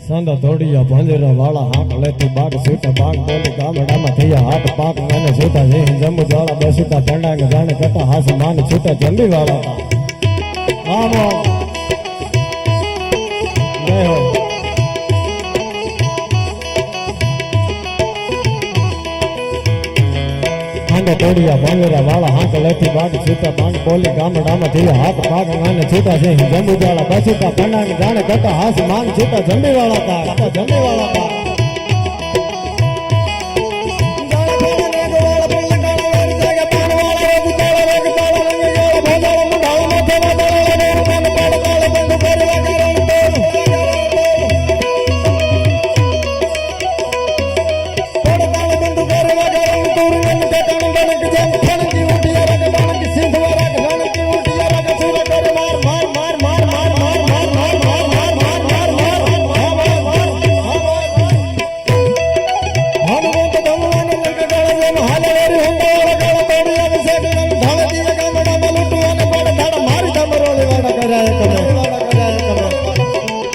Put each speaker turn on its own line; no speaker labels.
સંડા તોડિયા ભાંજરા વાળા હાક લેતી બાગ છૂટા બાગ બોલી ગામડામાં થયા હાથ પાક મને છૂટા જઈ જંબુ વાળા બેસુતા ઠંડા ને જાણે કટા હાથ માન છૂટા જંબી વાળા આમ તોડિયા ભાંગરા વાળા હાંક લેતી બાગ છૂટા બાગ બોલી ગામડામાં થયા હાથ પાક મને છૂટા જઈ જંબુ વાળા બેસુતા ઠંડા ને જાણે કટા હાથ માન છૂટા જંબી વાળા તા જંબી વાળા તા